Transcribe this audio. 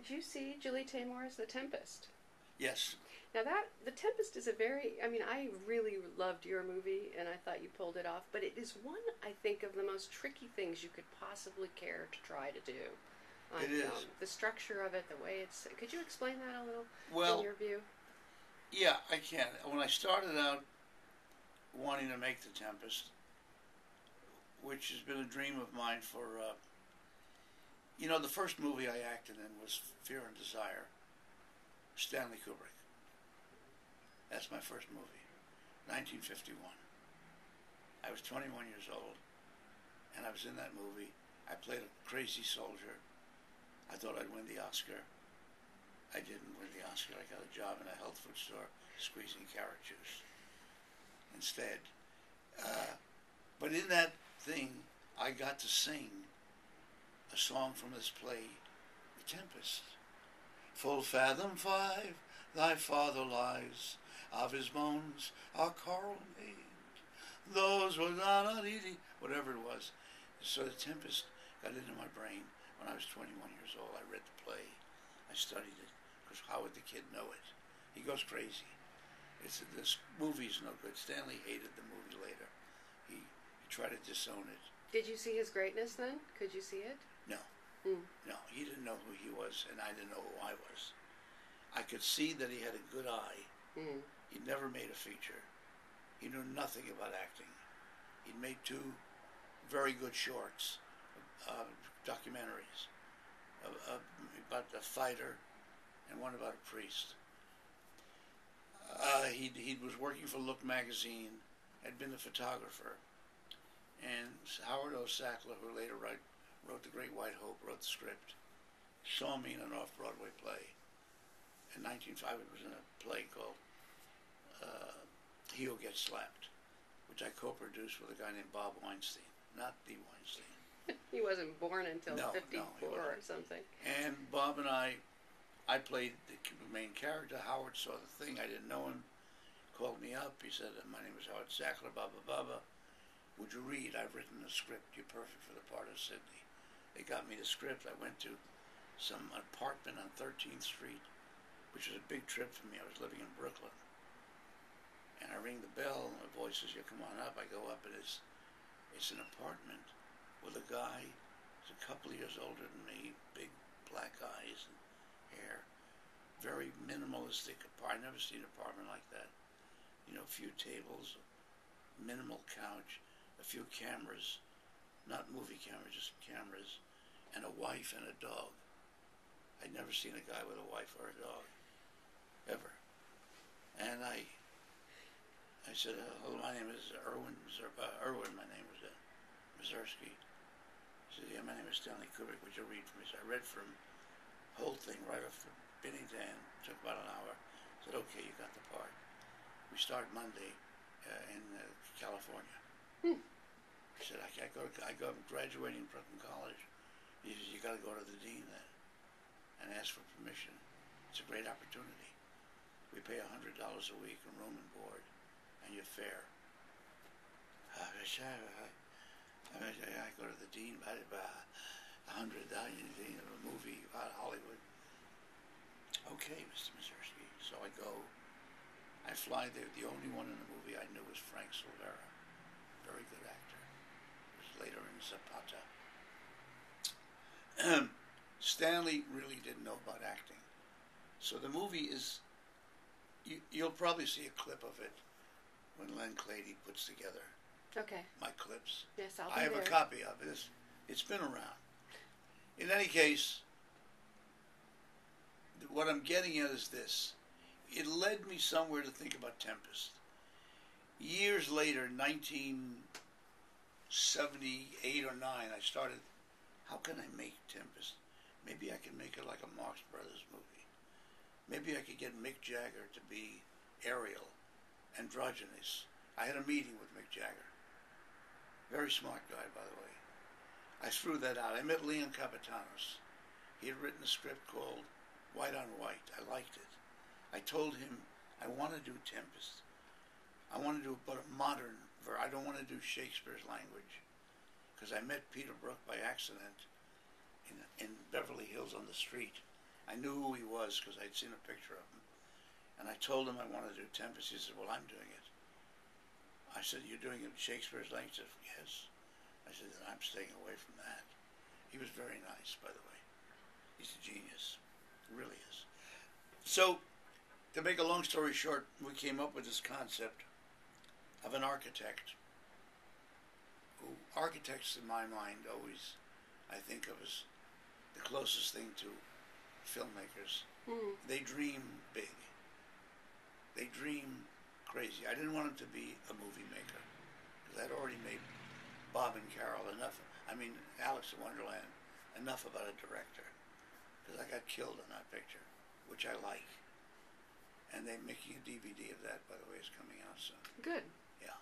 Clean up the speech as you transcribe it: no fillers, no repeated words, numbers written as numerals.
did you see Julie Taymor's The Tempest? Yes. Now The Tempest is a very, I mean, I really loved your movie and I thought you pulled it off, but it is one, I think, of the most tricky things you could possibly care to try to do on It film. is. The structure of it, the way it's, could you explain that a little Well, in your view? yeah, I can. When I started out wanting to make The Tempest, which has been a dream of mine for, the first movie I acted in was Fear and Desire, Stanley Kubrick. That's my first movie, 1951. I was 21 years old, and I was in that movie. I played a crazy soldier. I thought I'd win the Oscar. I didn't win the Oscar. I got a job in a health food store squeezing carrot juice instead. But in that thing, I got to sing a song from this play, The Tempest. Full fathom 5, thy father lies, of his bones are coral made. Those were not easy, whatever it was. So The Tempest got into my brain when I was 21 years old. I read the play. I studied it, because how would the kid know it? He goes crazy. This movie's no good. Stanley hated the movie later. He tried to disown it. Did you see his greatness then? Could you see it? No. Mm. No, he didn't know who he was, and I didn't know who I was. I could see that he had a good eye. Mm. He'd never made a feature. He knew nothing about acting. He'd made 2 very good shorts, documentaries, about a fighter and one about a priest. He was working for Look magazine, had been a photographer, and Howard O. Sackler, who later wrote The Great White Hope, wrote the script, saw me in an off-Broadway play. In 1905, it was in a play called He Who Gets Slapped, which I co-produced with a guy named Bob Weinstein, not the Weinstein. He wasn't born until No, 54 or something. And Bob and I played the main character. Howard saw the thing. I didn't know him. Called me up. He said, my name is Howard Sackler, blah, blah, blah, blah. Would you read? I've written a script. You're perfect for the part of Sidney. They got me the script. I went to some apartment on 13th Street, which was a big trip for me. I was living in Brooklyn. And I ring the bell, and the voice says, come on up. I go up, and it's an apartment with a guy who's a couple of years older than me, big black eyes and hair. Very minimalistic apartment. I've never seen an apartment like that. A few tables, minimal couch, a few cameras, not movie cameras, just cameras, and a wife and a dog. I'd never seen a guy with a wife or a dog, ever. And I said, hello, my name is Erwin, my name was Mazursky. He said, yeah, my name is Stanley Kubrick, would you read for me? So I read from the whole thing right off the beginning to end. It took about an hour. I said, okay, you got the part. We start Monday in California. Hmm. I said, I'm graduating from college. He said, you got to go to the dean then and ask for permission. It's a great opportunity. We pay $100 a week in room and board and your fare. I go to the dean, $100, a movie about Hollywood. Okay, Mr. Mazursky. So I go. I fly there. The only one in the movie I knew was Frank Silvera, very good actor. He was later in Zapata. Stanley really didn't know about acting. So the movie is, you'll probably see a clip of it when Len Clady puts together my clips. Yes, I'll be I have there. a copy of it. It's been around. In any case, what I'm getting at is this. It led me somewhere to think about Tempest. Years later, 1978 or 9, I started, how can I make Tempest? Maybe I can make it like a Marx Brothers movie. Maybe I could get Mick Jagger to be Ariel, androgynous. I had a meeting with Mick Jagger. Very smart guy, by the way. I threw that out. I met Leon Capitanos. He had written a script called White on White. I liked it. I told him, I want to do Tempest. I want to do but a modern version. I don't want to do Shakespeare's language. Because I met Peter Brook by accident in Beverly Hills on the street. I knew who he was because I'd seen a picture of him. And I told him I wanted to do Tempest. He said, well, I'm doing it. I said, you're doing it Shakespeare's Lang? He said, yes. I said, then I'm staying away from that. He was very nice, by the way. He's a genius. He really is. So, to make a long story short, we came up with this concept of an architect who, architects in my mind always, I think of as the closest thing to filmmakers. They dream big. They dream crazy. I didn't want him to be a movie maker because I'd already made Bob and Carol enough. I mean, Alice in Wonderland, enough about a director because I got killed in that picture, which I like. And they're making a DVD of that, by the way, is coming out soon. Good. Yeah.